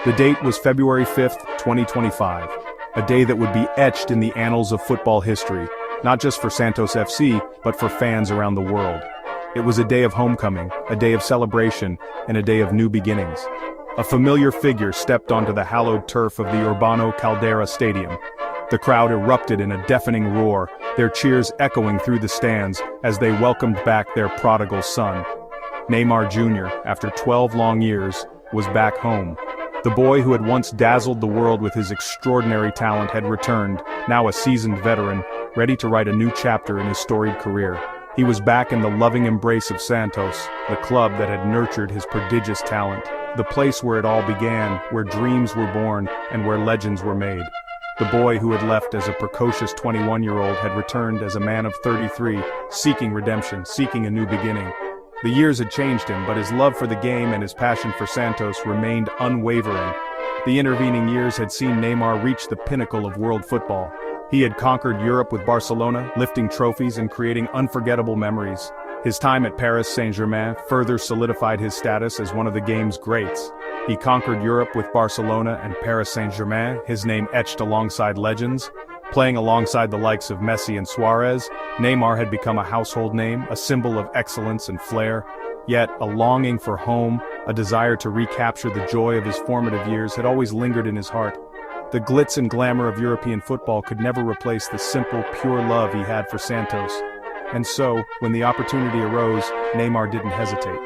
The date was February 5th, 2025, a day that would be etched in the annals of football history, not just for Santos FC, but for fans around the world. It was a day of homecoming, a day of celebration, and a day of new beginnings. A familiar figure stepped onto the hallowed turf of the Urbano Caldera Stadium. The crowd erupted in a deafening roar, their cheers echoing through the stands as they welcomed back their prodigal son. Neymar Jr., after 12 long years, was back home. The boy who had once dazzled the world with his extraordinary talent had returned, now a seasoned veteran, ready to write a new chapter in his storied career. He was back in the loving embrace of Santos, the club that had nurtured his prodigious talent, the place where it all began, where dreams were born, and where legends were made. The boy who had left as a precocious 21-year-old had returned as a man of 33, seeking redemption, seeking a new beginning. The years had changed him, but his love for the game and his passion for Santos remained unwavering. The intervening years had seen Neymar reach the pinnacle of world football. He had conquered Europe with Barcelona, lifting trophies and creating unforgettable memories. His time at Paris Saint-Germain further solidified his status as one of the game's greats. He conquered Europe with Barcelona and Paris Saint-Germain, his name etched alongside legends. Playing alongside the likes of Messi and Suarez, Neymar had become a household name, a symbol of excellence and flair. Yet, a longing for home, a desire to recapture the joy of his formative years had always lingered in his heart. The glitz and glamour of European football could never replace the simple, pure love he had for Santos. And so, when the opportunity arose, Neymar didn't hesitate.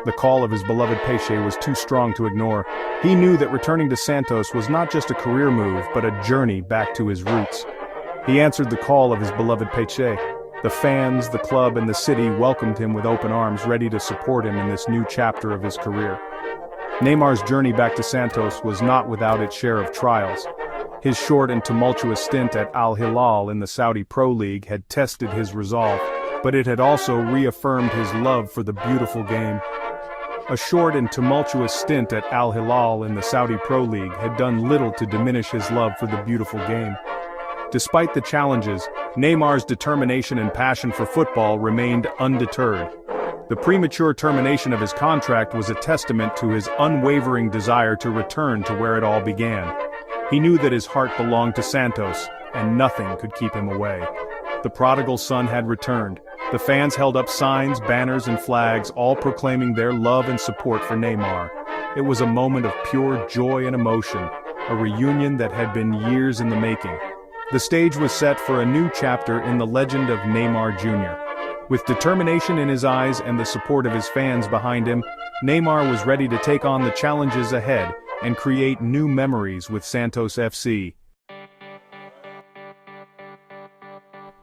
The call of his beloved Peche was too strong to ignore. He knew that returning to Santos was not just a career move, but a journey back to his roots. He answered the call of his beloved Peche. The fans, the club, and the city welcomed him with open arms, ready to support him in this new chapter of his career. Neymar's journey back to Santos was not without its share of trials. His short and tumultuous stint at Al Hilal in the Saudi Pro League had tested his resolve, but it had also reaffirmed his love for the beautiful game. A short and tumultuous stint at Al Hilal in the Saudi Pro League had done little to diminish his love for the beautiful game. Despite the challenges, Neymar's determination and passion for football remained undeterred. The premature termination of his contract was a testament to his unwavering desire to return to where it all began. He knew that his heart belonged to Santos, and nothing could keep him away. The prodigal son had returned. The fans held up signs, banners, and flags, all proclaiming their love and support for Neymar. It was a moment of pure joy and emotion, a reunion that had been years in the making. The stage was set for a new chapter in the legend of Neymar Jr. With determination in his eyes and the support of his fans behind him, Neymar was ready to take on the challenges ahead and create new memories with Santos FC.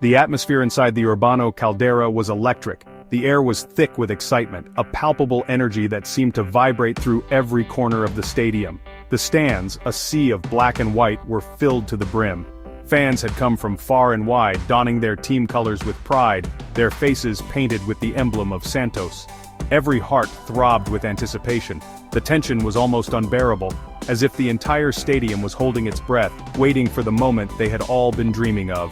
The atmosphere inside the Urbano Caldera was electric. The air was thick with excitement, a palpable energy that seemed to vibrate through every corner of the stadium. The stands, a sea of black and white, were filled to the brim. Fans had come from far and wide, donning their team colors with pride, their faces painted with the emblem of Santos. Every heart throbbed with anticipation. The tension was almost unbearable, as if the entire stadium was holding its breath, waiting for the moment they had all been dreaming of.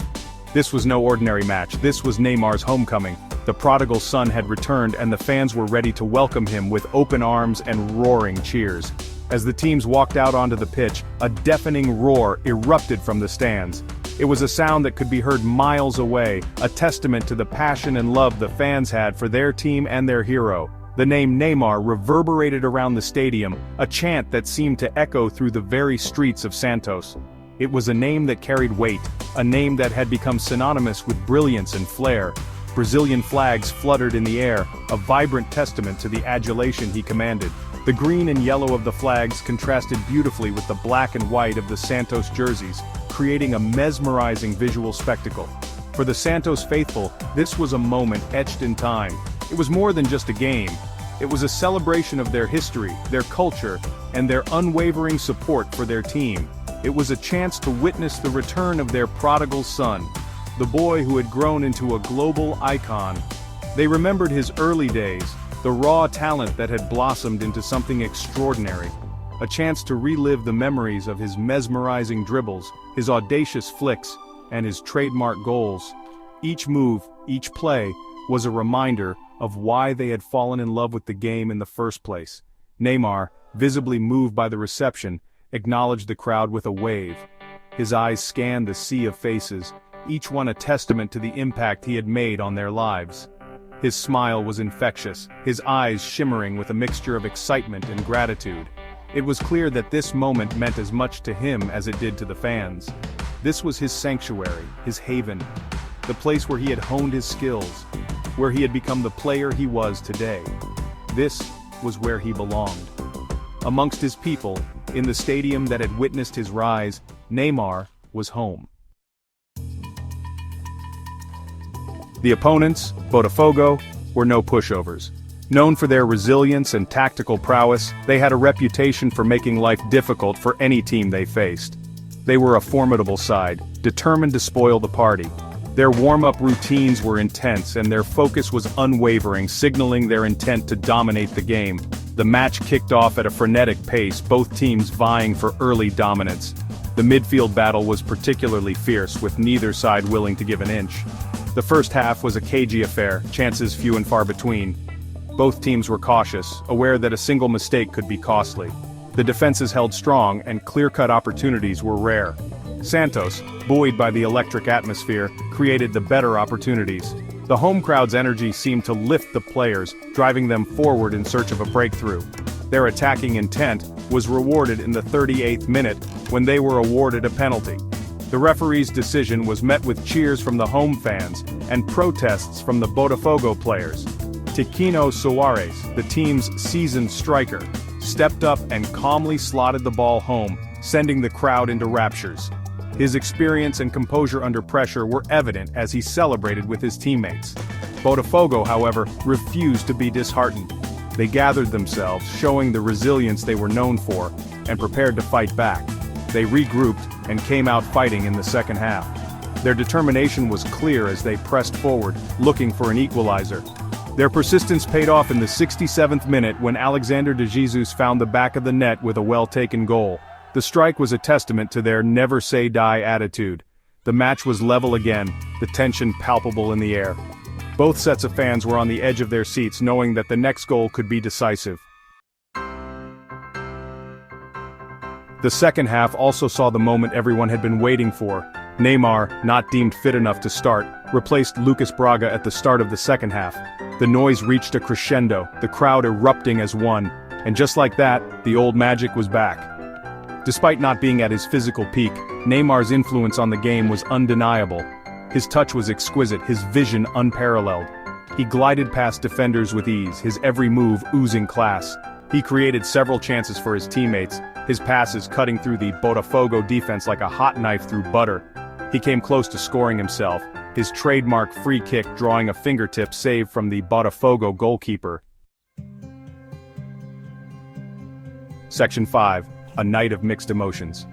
This was no ordinary match. This was Neymar's homecoming. The prodigal son had returned, and the fans were ready to welcome him with open arms and roaring cheers. As the teams walked out onto the pitch, a deafening roar erupted from the stands. It was a sound that could be heard miles away, a testament to the passion and love the fans had for their team and their hero. The name Neymar reverberated around the stadium, a chant that seemed to echo through the very streets of Santos. It was a name that carried weight, a name that had become synonymous with brilliance and flair. Brazilian flags fluttered in the air, a vibrant testament to the adulation he commanded. The green and yellow of the flags contrasted beautifully with the black and white of the Santos jerseys, creating a mesmerizing visual spectacle. For the Santos faithful, this was a moment etched in time. It was more than just a game. It was a celebration of their history, their culture, and their unwavering support for their team. It was a chance to witness the return of their prodigal son, the boy who had grown into a global icon. They remembered his early days, the raw talent that had blossomed into something extraordinary. A chance to relive the memories of his mesmerizing dribbles, his audacious flicks, and his trademark goals. Each move, each play, was a reminder of why they had fallen in love with the game in the first place. Neymar, visibly moved by the reception, acknowledged the crowd with a wave. His eyes scanned the sea of faces, each one a testament to the impact he had made on their lives. His smile was infectious, his eyes shimmering with a mixture of excitement and gratitude. It was clear that this moment meant as much to him as it did to the fans. This was his sanctuary, his haven, the place where he had honed his skills, where he had become the player he was today. This was where he belonged. Amongst his people, in the stadium that had witnessed his rise, Neymar was home. The opponents, Botafogo, were no pushovers. Known for their resilience and tactical prowess, they had a reputation for making life difficult for any team they faced. They were a formidable side, determined to spoil the party. Their warm-up routines were intense and their focus was unwavering, signaling their intent to dominate the game. The match kicked off at a frenetic pace, both teams vying for early dominance. The midfield battle was particularly fierce, with neither side willing to give an inch. The first half was a cagey affair, chances few and far between. Both teams were cautious, aware that a single mistake could be costly. The defenses held strong and clear-cut opportunities were rare. Santos, buoyed by the electric atmosphere, created the better opportunities. The home crowd's energy seemed to lift the players, driving them forward in search of a breakthrough. Their attacking intent was rewarded in the 38th minute when they were awarded a penalty. The referee's decision was met with cheers from the home fans and protests from the Botafogo players. Tiquinho Soares, the team's seasoned striker, stepped up and calmly slotted the ball home, sending the crowd into raptures. His experience and composure under pressure were evident as he celebrated with his teammates. Botafogo, however, refused to be disheartened. They gathered themselves, showing the resilience they were known for, and prepared to fight back. They regrouped and came out fighting in the second half. Their determination was clear as they pressed forward, looking for an equalizer. Their persistence paid off in the 67th minute when Alexander de Jesus found the back of the net with a well-taken goal. The strike was a testament to their never-say-die attitude. The match was level again, the tension palpable in the air. Both sets of fans were on the edge of their seats, knowing that the next goal could be decisive. The second half also saw the moment everyone had been waiting for. Neymar, not deemed fit enough to start, replaced Lucas Braga at the start of the second half. The noise reached a crescendo, the crowd erupting as one, and just like that, the old magic was back. Despite not being at his physical peak, Neymar's influence on the game was undeniable. His touch was exquisite, his vision unparalleled. He glided past defenders with ease, his every move oozing class. He created several chances for his teammates, his passes cutting through the Botafogo defense like a hot knife through butter. He came close to scoring himself, his trademark free kick drawing a fingertip save from the Botafogo goalkeeper. Section 5. A night of mixed emotions.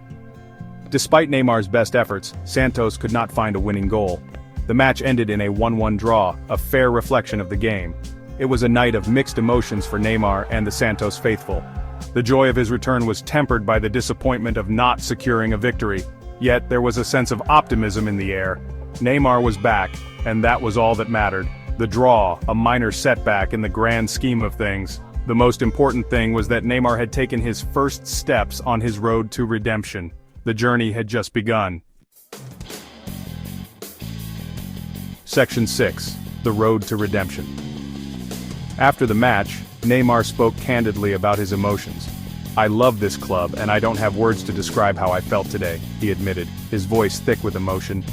Despite Neymar's best efforts, Santos could not find a winning goal. The match ended in a 1-1 draw, a fair reflection of the game. It was a night of mixed emotions for Neymar and the Santos faithful. The joy of his return was tempered by the disappointment of not securing a victory. Yet there was a sense of optimism in the air. Neymar was back, and that was all that mattered. The draw, a minor setback in the grand scheme of things. The most important thing was that Neymar had taken his first steps on his road to redemption. The journey had just begun. Section 6. The Road to Redemption. After the match, Neymar spoke candidly about his emotions. "I love this club and I don't have words to describe how I felt today," he admitted, his voice thick with emotion.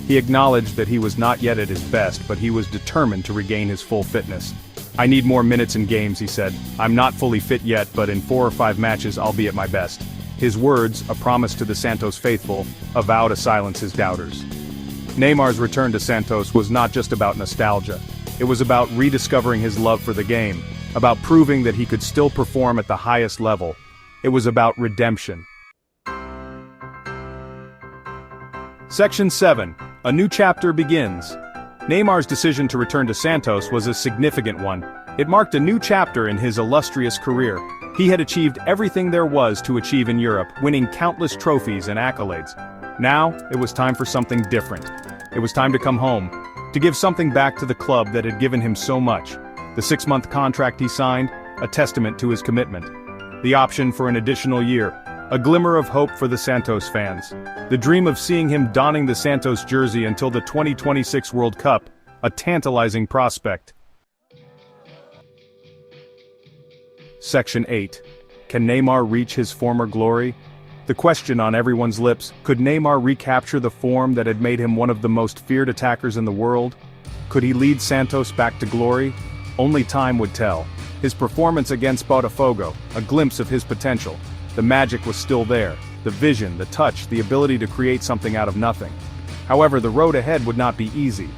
He acknowledged that he was not yet at his best, but he was determined to regain his full fitness. "I need more minutes in games," he said. "I'm not fully fit yet, but in 4 or 5 matches I'll be at my best." His words, a promise to the Santos faithful, a vow to silence his doubters. Neymar's return to Santos was not just about nostalgia. It was about rediscovering his love for the game, about proving that he could still perform at the highest level. It was about redemption. Section 7. A new chapter begins. Neymar's decision to return to Santos was a significant one. It marked a new chapter in his illustrious career. He had achieved everything there was to achieve in Europe, winning countless trophies and accolades. Now, it was time for something different. It was time to come home, to give something back to the club that had given him so much. The 6-month contract he signed, a testament to his commitment. The option for an additional year, A glimmer of hope for the Santos fans. The dream of seeing him donning the Santos jersey until the 2026 World Cup, a tantalizing prospect. Section 8. Can Neymar reach his former glory? The question on everyone's lips, could Neymar recapture the form that had made him one of the most feared attackers in the world? Could he lead Santos back to glory? Only time would tell. His performance against Botafogo, a glimpse of his potential. The magic was still there, the vision, the touch, the ability to create something out of nothing. However, the road ahead would not be easy.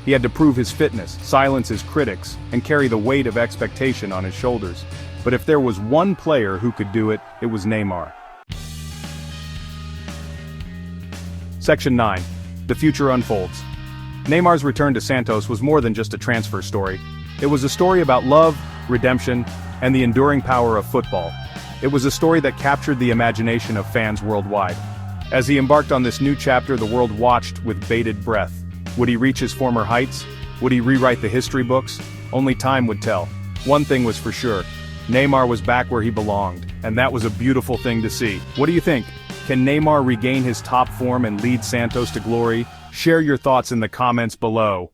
He had to prove his fitness, silence his critics, and carry the weight of expectation on his shoulders. But if there was one player who could do it, it was Neymar. Section 9. The future unfolds. Neymar's return to Santos was more than just a transfer story. It was a story about love, redemption, and the enduring power of football. It was a story that captured the imagination of fans worldwide. As he embarked on this new chapter, the world watched with bated breath. Would he reach his former heights? Would he rewrite the history books? Only time would tell. One thing was for sure. Neymar was back where he belonged, and that was a beautiful thing to see. What do you think? Can Neymar regain his top form and lead Santos to glory? Share your thoughts in the comments below.